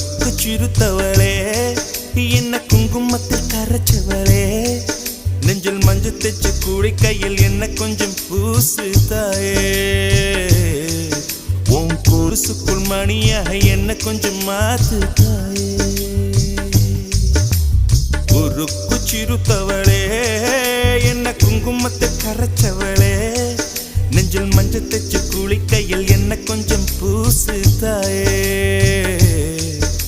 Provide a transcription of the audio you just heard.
சிறுத்தவளே என்ன குங்குமத்தில் கரைச்சவளே நெஞ்சில் மஞ்சு தெச்சு கூடி கையில் என்ன கொஞ்சம் பூசு தாயே உன் குருசுக்குள் மணியாக என்ன கொஞ்சம் மாத்து தாயே உருக்கு சிறுத்தவளே என்ன குங்குமத்தில் கரைச்சவளே நெஞ்சில் மஞ்சு தெச்சு கூடி கையில் என்ன கொஞ்சம் பூசு தாயே